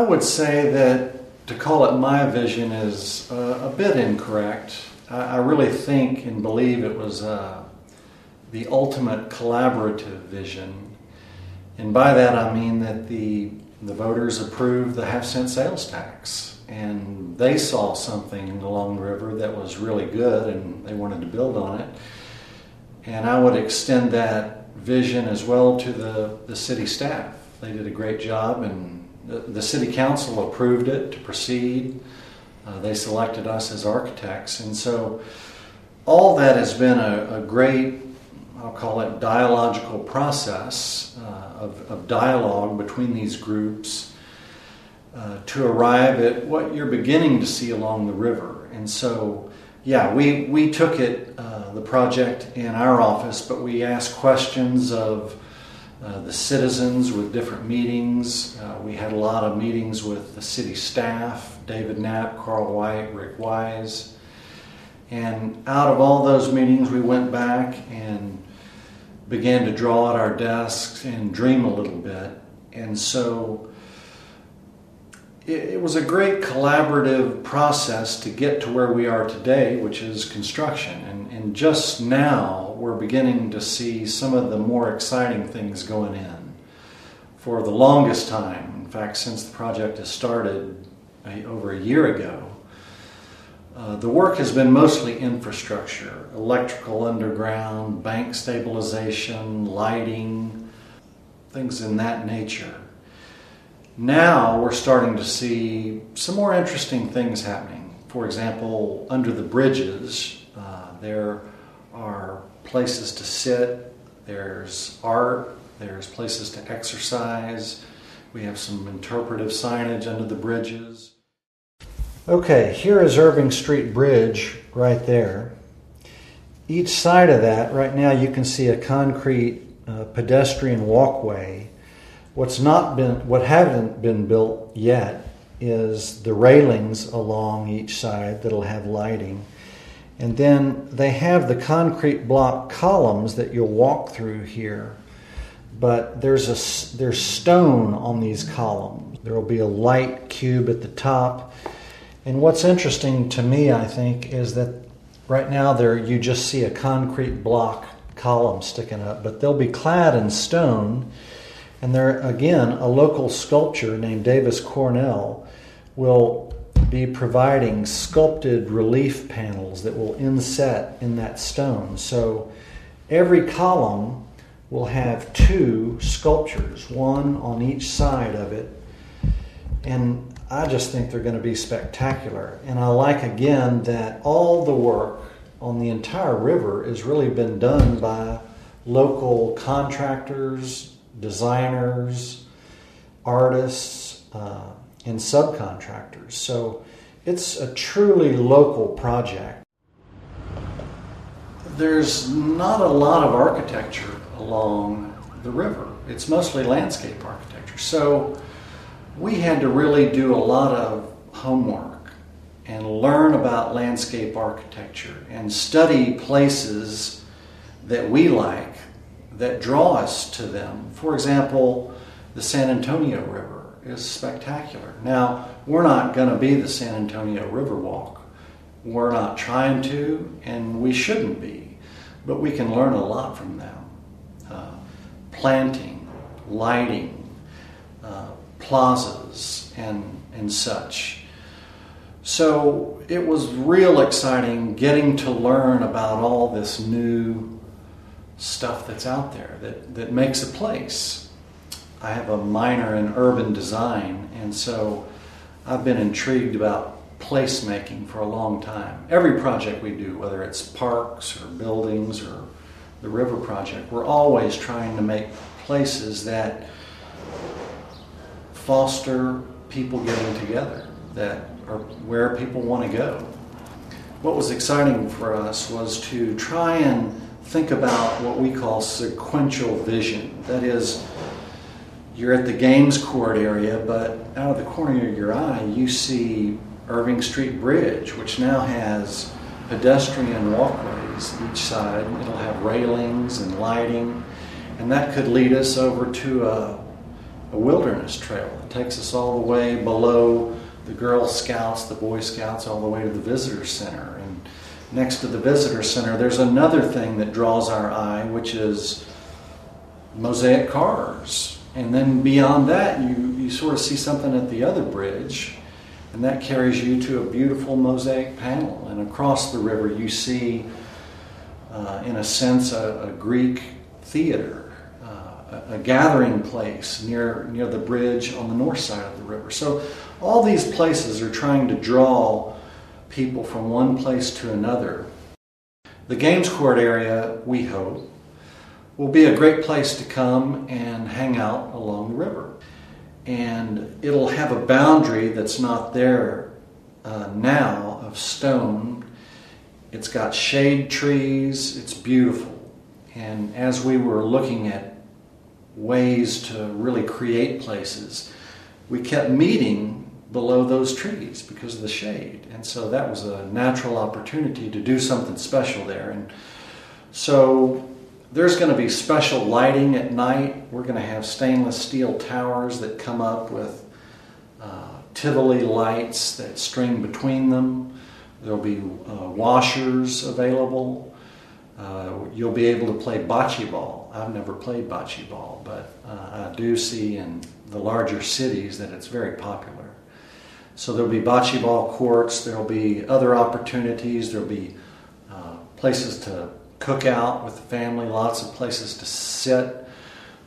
I would say that to call it my vision is a bit incorrect. I really think and believe it was the ultimate collaborative vision. And by that I mean that the voters approved the half-cent sales tax. And they saw something along the river that was really good and they wanted to build on it. And I would extend that vision as well to the city staff. They did a great job, and the city council approved it to proceed. They selected us as architects. And so all that has been a great, I'll call it, dialogical process of dialogue between these groups to arrive at what you're beginning to see along the river. And so, yeah, we took it, the project, in our office, but we asked questions of the citizens with different meetings. We had a lot of meetings with the city staff, David Knapp, Carl White, Rick Wise. And out of all those meetings, we went back and began to draw at our desks and dream a little bit. And so it was a great collaborative process to get to where we are today, which is construction. And just now, we're beginning to see some of the more exciting things going in. For the longest time, in fact, since the project has started over a year ago, the work has been mostly infrastructure, electrical underground, bank stabilization, lighting, things in that nature. Now we're starting to see some more interesting things happening. For example, under the bridges, there are places to sit, there's art, there's places to exercise. We have some interpretive signage under the bridges. Okay, here is Irving Street Bridge right there. Each side of that, right now you can see a concrete pedestrian walkway. What haven't been built yet is the railings along each side that'll have lighting. And then they have the concrete block columns that you'll walk through here. But there's stone on these columns. There will be a light cube at the top. And what's interesting to me, I think, is that right now there you just see a concrete block column sticking up, but they'll be clad in stone. And there, again, a local sculptor named Davis Cornell will be providing sculpted relief panels that will inset in that stone. So every column will have two sculptures, one on each side of it. And I just think they're going to be spectacular. And I like, again, that all the work on the entire river has really been done by local contractors, designers, artists, and subcontractors. So it's a truly local project. There's not a lot of architecture along the river. It's mostly landscape architecture. So we had to really do a lot of homework and learn about landscape architecture and study places that we like that draw us to them. For example, the San Antonio River is spectacular. Now, we're not going to be the San Antonio River Walk. We're not trying to, and we shouldn't be, but we can learn a lot from them. Planting, lighting, plazas, and such. So it was real exciting getting to learn about all this new stuff that's out there that makes a place. I have a minor in urban design, and so I've been intrigued about placemaking for a long time. Every project we do, whether it's parks or buildings or the river project, we're always trying to make places that foster people getting together, that are where people want to go. What was exciting for us was to try and think about what we call sequential vision. That is, you're at the games court area, but out of the corner of your eye, you see Irving Street Bridge, which now has pedestrian walkways each side. It'll have railings and lighting, and that could lead us over to a wilderness trail. It takes us all the way below the Girl Scouts, the Boy Scouts, all the way to the Visitor Center. And next to the Visitor Center, there's another thing that draws our eye, which is mosaic cars. And then beyond that, you sort of see something at the other bridge, and that carries you to a beautiful mosaic panel. And across the river, you see, in a sense, a Greek theater, a gathering place near the bridge on the north side of the river. So all these places are trying to draw people from one place to another. The Games Court area, we hope, will be a great place to come and hang out along the river. And it'll have a boundary that's not there now of stone. It's got shade trees, it's beautiful. And as we were looking at ways to really create places, we kept meeting below those trees because of the shade. And so that was a natural opportunity to do something special there. And so there's going to be special lighting at night. We're going to have stainless steel towers that come up with Tivoli lights that string between them. There'll be washers available. You'll be able to play bocce ball. I've never played bocce ball, but I do see in the larger cities that it's very popular. So there'll be bocce ball courts. There'll be other opportunities. There'll be places to cook out with the family, lots of places to sit.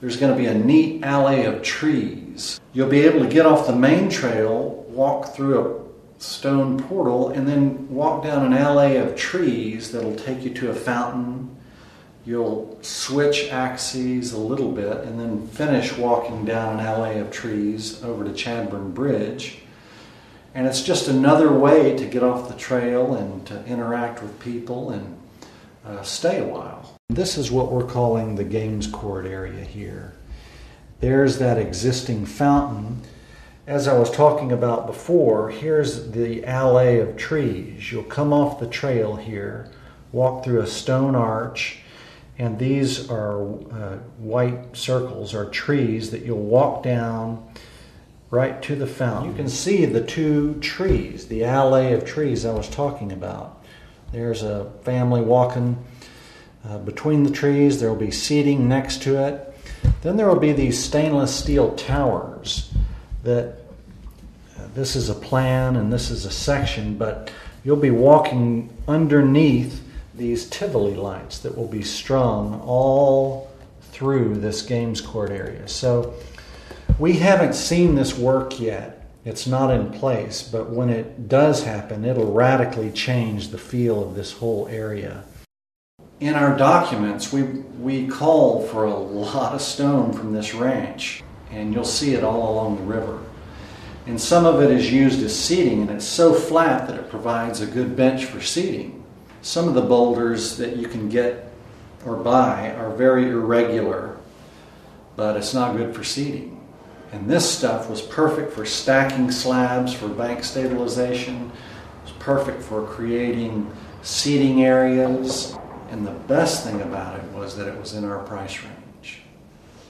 There's going to be a neat alley of trees. You'll be able to get off the main trail, walk through a stone portal, and then walk down an alley of trees that'll take you to a fountain. You'll switch axes a little bit and then finish walking down an alley of trees over to Chadbourn Bridge. And it's just another way to get off the trail and to interact with people and stay a while. This is what we're calling the Games Court area here. There's that existing fountain. As I was talking about before, here's the Allay of Trees. You'll come off the trail here, walk through a stone arch, and these are white circles, are trees that you'll walk down right to the fountain. You can see the two trees, the Allay of Trees I was talking about. There's a family walking between the trees. There will be seating next to it. Then there will be these stainless steel towers that this is a plan and this is a section, but you'll be walking underneath these Tivoli lights that will be strung all through this Games Court area. So we haven't seen this work yet. It's not in place, but when it does happen, it'll radically change the feel of this whole area. In our documents, we call for a lot of stone from this ranch, and you'll see it all along the river. And some of it is used as seating, and it's so flat that it provides a good bench for seating. Some of the boulders that you can get or buy are very irregular, but it's not good for seating. And this stuff was perfect for stacking slabs for bank stabilization. It was perfect for creating seating areas. And the best thing about it was that it was in our price range.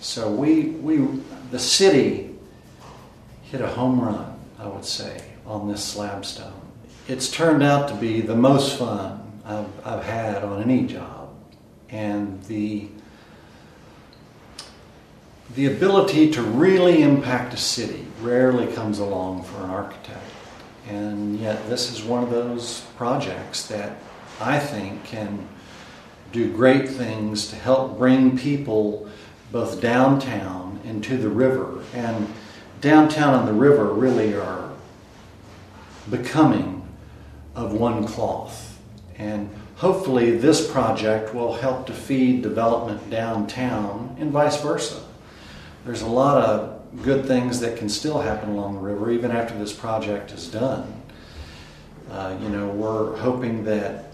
So the city hit a home run, I would say, on this Slab Stone. It's turned out to be the most fun I've had on any job. And the ability to really impact a city rarely comes along for an architect. And yet this is one of those projects that I think can do great things to help bring people both downtown and to the river. And downtown and the river really are becoming of one cloth. And hopefully this project will help to feed development downtown and vice versa. There's a lot of good things that can still happen along the river even after this project is done. We're hoping that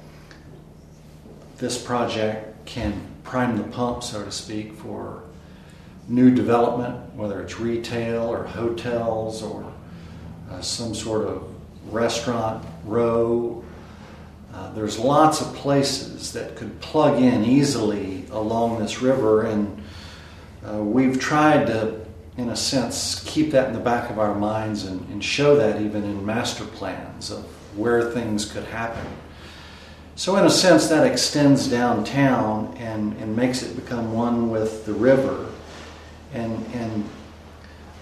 this project can prime the pump, so to speak, for new development, whether it's retail or hotels or some sort of restaurant row. There's lots of places that could plug in easily along this river, and we've tried to in a sense, keep that in the back of our minds and show that even in master plans of where things could happen. So in a sense, that extends downtown and makes it become one with the river. And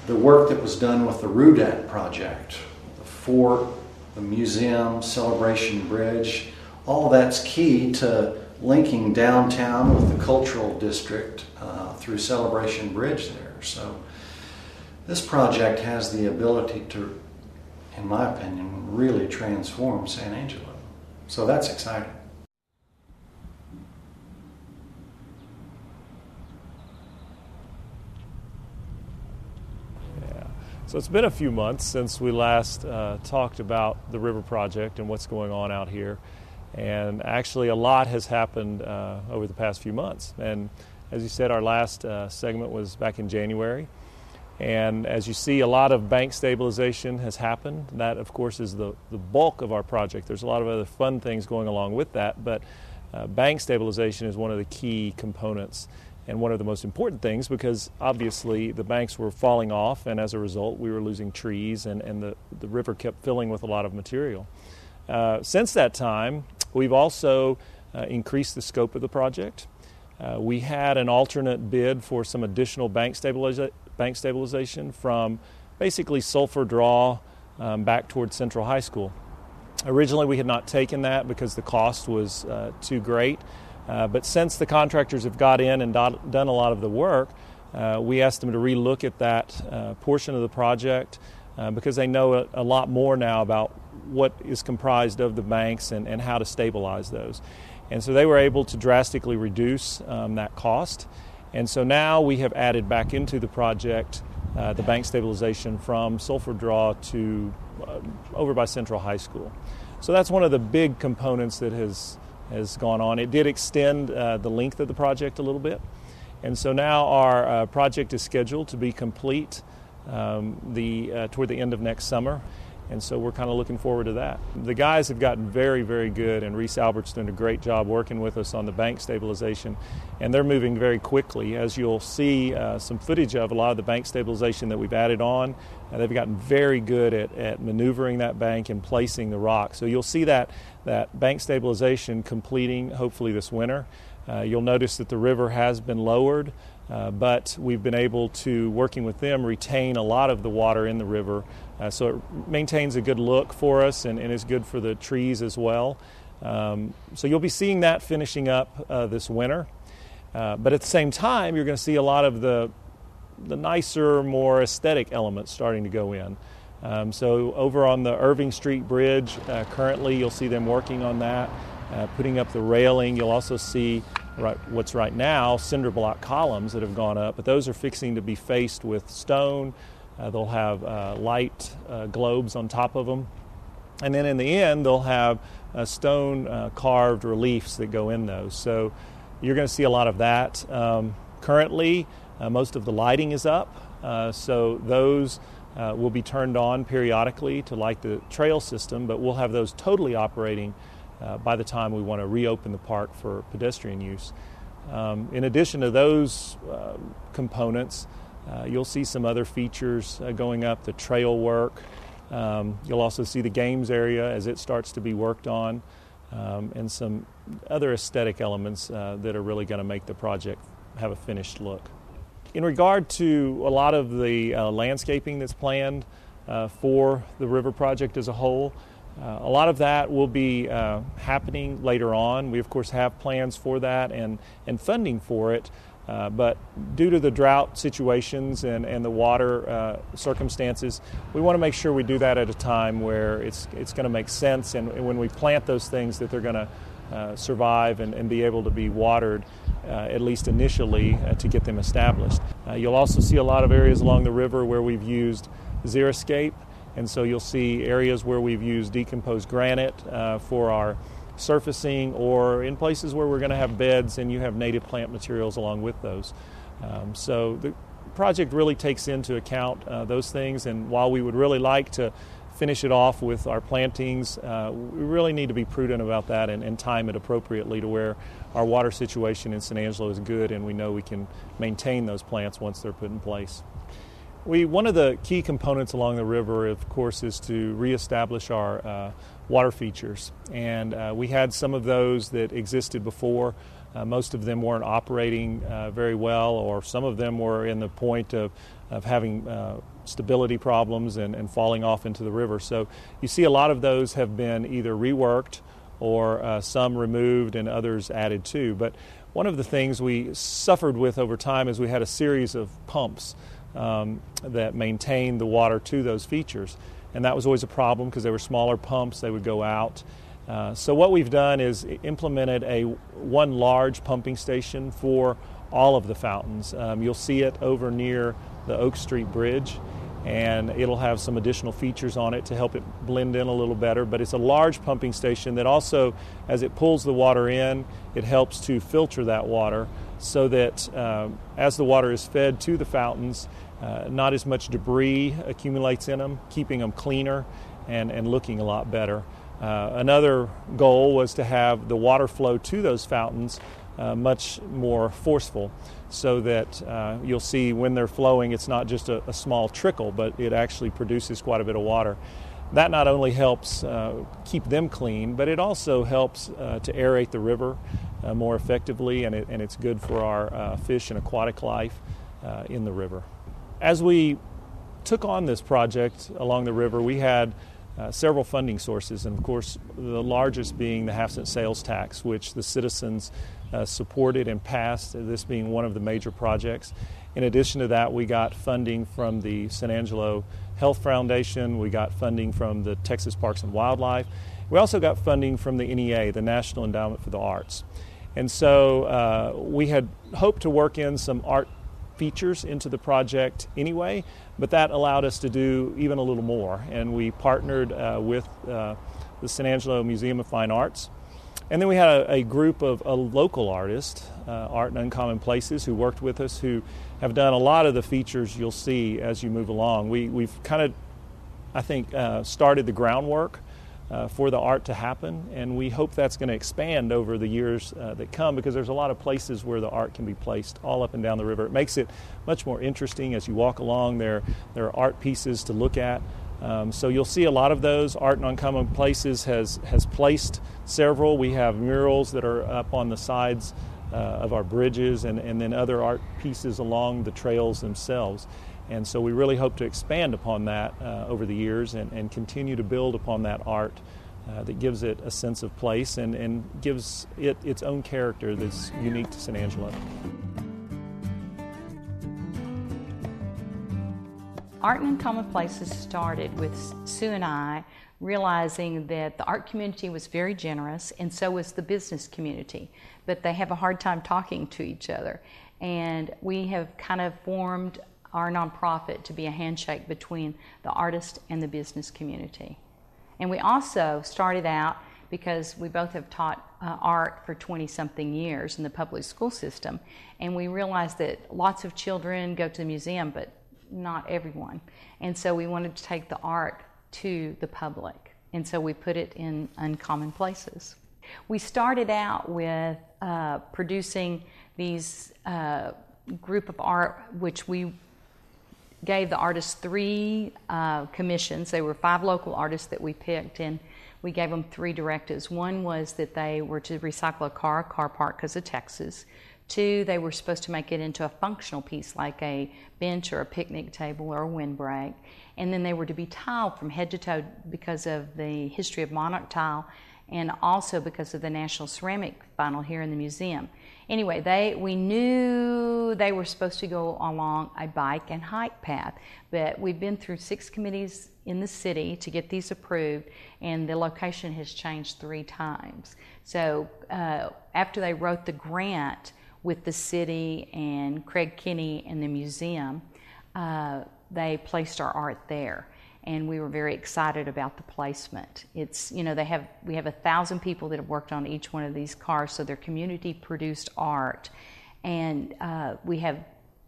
the work that was done with the Rudat project, the fort, the museum, Celebration Bridge, all that's key to linking downtown with the cultural district through Celebration Bridge there. So this project has the ability to, in my opinion, really transform San Angelo. So that's exciting. So it's been a few months since we last talked about the river project and what's going on out here. And actually a lot has happened over the past few months. And as you said, our last segment was back in January. And as you see, a lot of bank stabilization has happened. That, of course, is the bulk of our project. There's a lot of other fun things going along with that, but bank stabilization is one of the key components and one of the most important things, because obviously the banks were falling off, and as a result we were losing trees, and the river kept filling with a lot of material. Since that time, we've also increased the scope of the project. We had an alternate bid for some additional bank stabilization from basically Sulphur Draw back towards Central High School. Originally we had not taken that because the cost was too great. But since the contractors have got in and done a lot of the work, we asked them to relook at that portion of the project because they know a lot more now about what is comprised of the banks and how to stabilize those. And so they were able to drastically reduce that cost. And so now we have added back into the project the bank stabilization from Sulphur Draw to over by Central High School. So that's one of the big components that has gone on. It did extend the length of the project a little bit. And so now our project is scheduled to be complete toward the end of next summer. And so we're kind of looking forward to that. The guys have gotten very, very good, and Reese Albert's done a great job working with us on the bank stabilization, and they're moving very quickly. As you'll see some footage of a lot of the bank stabilization that we've added on, they've gotten very good at maneuvering that bank and placing the rock. So you'll see that bank stabilization completing hopefully this winter. You'll notice that the river has been lowered, but we've been able to, working with them, retain a lot of the water in the river. So it maintains a good look for us and is good for the trees as well. So you'll be seeing that finishing up this winter. But at the same time, you're going to see a lot of the nicer, more aesthetic elements starting to go in. So over on the Irving Street Bridge, currently you'll see them working on that, putting up the railing. You'll also see what's right now cinder block columns that have gone up, but those are fixing to be faced with stone. They'll have light globes on top of them. And then in the end, they'll have stone carved reliefs that go in those. So you're going to see a lot of that. Currently, most of the lighting is up, so those will be turned on periodically to light the trail system, but we'll have those totally operating by the time we want to reopen the park for pedestrian use. In addition to those components, you'll see some other features going up, the trail work. You'll also see the games area as it starts to be worked on, and some other aesthetic elements that are really going to make the project have a finished look. In regard to a lot of the landscaping that's planned for the river project as a whole, a lot of that will be happening later on. We, of course, have plans for that and funding for it. But due to the drought situations and the water circumstances, we want to make sure we do that at a time where it's going to make sense, and when we plant those things that they're going to survive and be able to be watered, at least initially, to get them established. You'll also see a lot of areas along the river where we've used xeriscape, and so you'll see areas where we've used decomposed granite for our surfacing, or in places where we're going to have beds and you have native plant materials along with those. So the project really takes into account those things, and while we would really like to finish it off with our plantings, we really need to be prudent about that and time it appropriately to where our water situation in San Angelo is good and we know we can maintain those plants once they're put in place. One of the key components along the river, of course, is to reestablish our water features. And we had some of those that existed before. Most of them weren't operating very well, or some of them were in the point of having stability problems and falling off into the river. So you see a lot of those have been either reworked or some removed and others added to. But one of the things we suffered with over time is we had a series of pumps that maintained the water to those features. And that was always a problem because they were smaller pumps, they would go out. So what we've done is implemented one large pumping station for all of the fountains. You'll see it over near the Oak Street Bridge, and it'll have some additional features on it to help it blend in a little better. But it's a large pumping station that also, as it pulls the water in, it helps to filter that water so that as the water is fed to the fountains, not as much debris accumulates in them, keeping them cleaner and looking a lot better. Another goal was to have the water flow to those fountains much more forceful, so that you'll see when they're flowing, it's not just a small trickle, but it actually produces quite a bit of water. That not only helps keep them clean, but it also helps to aerate the river more effectively, and it's good for our fish and aquatic life in the river. As we took on this project along the river, we had several funding sources, and of course the largest being the half-cent sales tax, which the citizens supported and passed, this being one of the major projects. In addition to that, we got funding from the San Angelo Health Foundation, we got funding from the Texas Parks and Wildlife, we also got funding from the NEA, the National Endowment for the Arts. And so we had hoped to work in some art features into the project anyway, but that allowed us to do even a little more. And we partnered with the San Angelo Museum of Fine Arts. And then we had a group of local artists, Art in Uncommon Places, who worked with us, who have done a lot of the features you'll see as you move along. We've kind of, I think, started the groundwork for the art to happen, and we hope that's going to expand over the years that come, because there's a lot of places where the art can be placed all up and down the river. It makes it much more interesting as you walk along. There are art pieces to look at. So you'll see a lot of those. Art in Uncommon Places has placed several. We have murals that are up on the sides of our bridges, and then other art pieces along the trails themselves. And so we really hope to expand upon that over the years and continue to build upon that art that gives it a sense of place and gives it its own character that's unique to San Angelo. Art in Uncommon Places started with Sue and I realizing that the art community was very generous, and so was the business community, but they have a hard time talking to each other. And we have kind of formed our nonprofit to be a handshake between the artist and the business community. And we also started out, because we both have taught art for 20-something years in the public school system, and we realized that lots of children go to the museum, but not everyone. And so we wanted to take the art to the public, and so we put it in Uncommon Places. We started out with producing these group of art, which we gave the artists 3 commissions. They were 5 local artists that we picked, and we gave them 3 directives. One was that they were to recycle a car part because of Texas. 2, they were supposed to make it into a functional piece like a bench or a picnic table or a windbreak. And then they were to be tiled from head to toe because of the history of monarch tile, and also because of the National Ceramic Final here in the museum. Anyway, we knew they were supposed to go along a bike and hike path, but we've been through 6 committees in the city to get these approved, and the location has changed 3 times. So after they wrote the grant with the city and Craig Kinney and the museum, they placed our art there. And we were very excited about the placement. It's, we have 1,000 people that have worked on each one of these cars, so they're community-produced art. And we have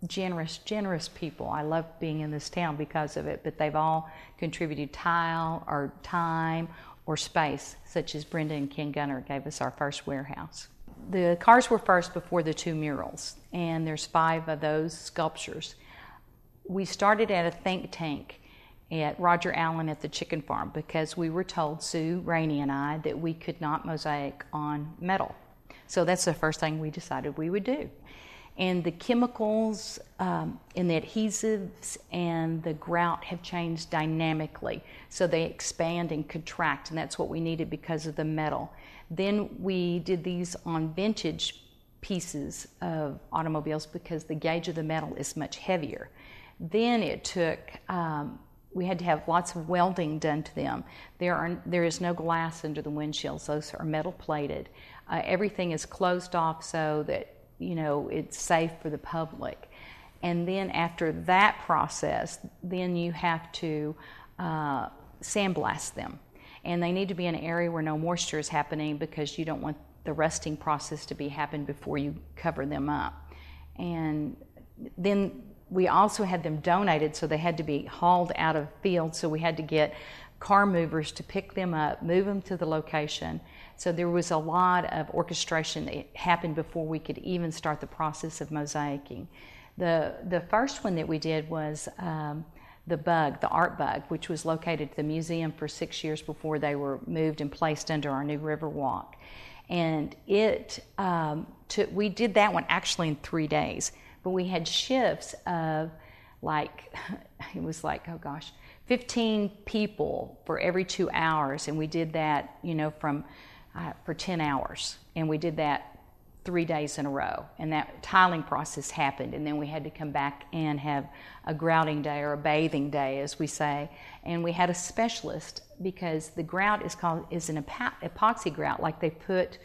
generous people. I love being in this town because of it, but they've all contributed tile or time or space, such as Brenda and Ken Gunner gave us our first warehouse. The cars were first before the 2 murals, and there's 5 of those sculptures. we started at a think tank at Roger Allen at the chicken farm because we were told, Sue, Rainey, and I, that we could not mosaic on metal. So that's the first thing we decided we would do. And the chemicals and the adhesives and the grout have changed dynamically. So they expand and contract, and that's what we needed because of the metal. Then we did these on vintage pieces of automobiles because the gauge of the metal is much heavier. Then it took, we had to have lots of welding done to them. There is no glass under the windshields. Those are metal plated. Everything is closed off so that it's safe for the public. And then after that process, then you have to sandblast them. And they need to be in an area where no moisture is happening because you don't want the rusting process to be happen before you cover them up. And then we also had them donated, so they had to be hauled out of field, so we had to get car movers to pick them up, move them to the location. So there was a lot of orchestration that happened before we could even start the process of mosaicing. The first one that we did was the art bug, which was located at the museum for 6 years before they were moved and placed under our new river walk. And we did that one actually in 3 days, but we had shifts of it was 15 people for every 2 hours, and we did that, for 10 hours, and we did that 3 days in a row, and that tiling process happened, and then we had to come back and have a grouting day or a bathing day, as we say, and we had a specialist because the grout is an epoxy grout like they put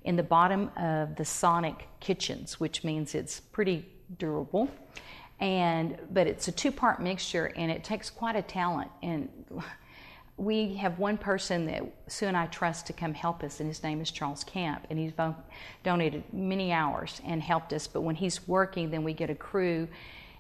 in the bottom of the Sonic kitchens, which means it's pretty durable. But it's a 2-part mixture, and it takes quite a talent. And we have one person that Sue and I trust to come help us, and his name is Charles Camp, and he's donated many hours and helped us. But when he's working, then we get a crew,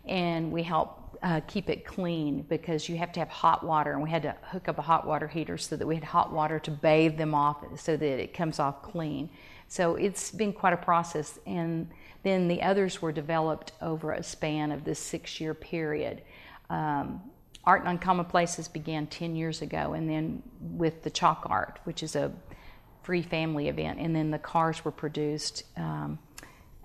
and we help keep it clean because you have to have hot water, and we had to hook up a hot water heater so that we had hot water to bathe them off so that it comes off clean. So it's been quite a process, and then the others were developed over a span of this 6-year period. Art in Uncommon Places began 10 years ago, and then with the chalk art, which is a free family event, and then the cars were produced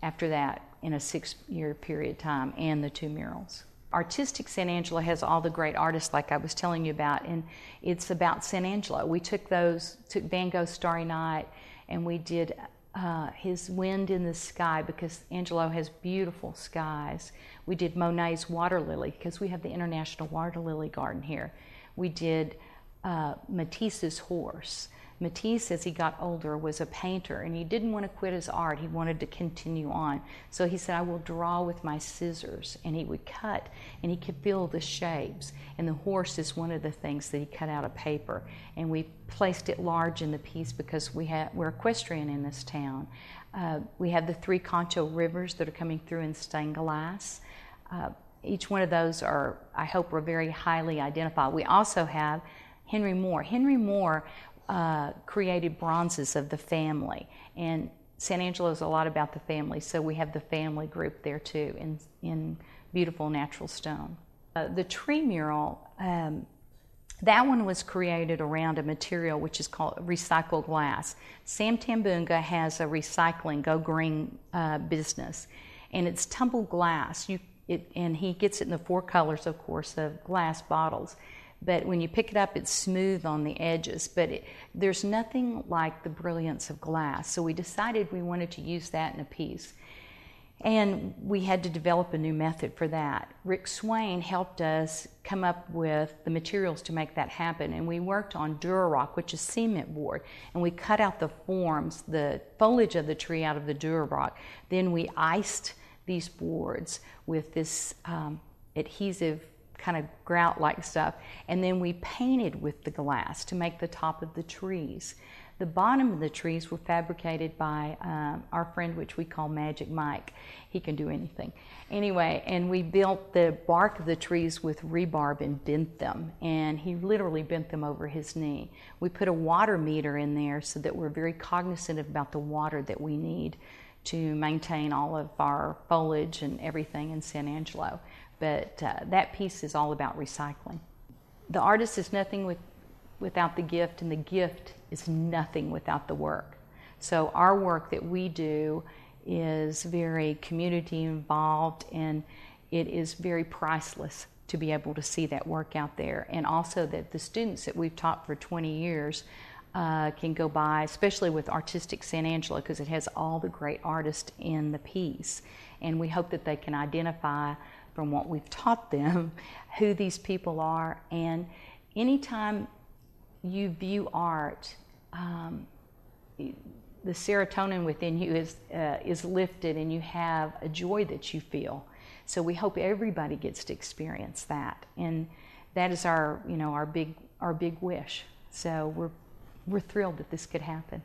after that in a 6-year period of time, and the 2 murals. Artistic San Angelo has all the great artists like I was telling you about, and it's about San Angelo. We took Van Gogh's Starry Night, and we did his Wind in the Sky because Angelo has beautiful skies. We did Monet's Water Lily because we have the International Water Lily Garden here. We did Matisse's Horse. Matisse, as he got older, was a painter, and he didn't want to quit his art. He wanted to continue on. So he said, I will draw with my scissors, and he would cut, and he could feel the shapes. And the horse is one of the things that he cut out of paper. And we placed it large in the piece because we're equestrian in this town. We have the 3 Concho rivers that are coming through in stained glass. Each one of those I hope, are very highly identified. We also have Henry Moore. Henry Moore created bronzes of the family, and San Angelo is a lot about the family, so we have the family group there too in beautiful natural stone. The tree mural, that one was created around a material which is called recycled glass. Sam Tambunga has a recycling Go Green business, and it's tumbled glass, and he gets it in the 4 colors, of course, of glass bottles. But when you pick it up, it's smooth on the edges. But there's nothing like the brilliance of glass. So we decided we wanted to use that in a piece. And we had to develop a new method for that. Rick Swain helped us come up with the materials to make that happen. And we worked on Durarock, which is cement board. And we cut out the forms, the foliage of the tree out of the Durarock. Then we iced these boards with this adhesive kind of grout-like stuff, and then we painted with the glass to make the top of the trees. The bottom of the trees were fabricated by our friend, which we call Magic Mike. He can do anything. Anyway, and we built the bark of the trees with rebarb and bent them, and he literally bent them over his knee. We put a water meter in there so that we're very cognizant about the water that we need to maintain all of our foliage and everything in San Angelo. But that piece is all about recycling. The artist is nothing without the gift, and the gift is nothing without the work. So our work that we do is very community involved, and it is very priceless to be able to see that work out there. And also that the students that we've taught for 20 years can go by, especially with Artistic San Angelo, because it has all the great artists in the piece. And we hope that they can identify from what we've taught them who these people are. And anytime you view art, the serotonin within you is lifted, and you have a joy that you feel. So we hope everybody gets to experience that, and that is our big wish. So we're thrilled that this could happen.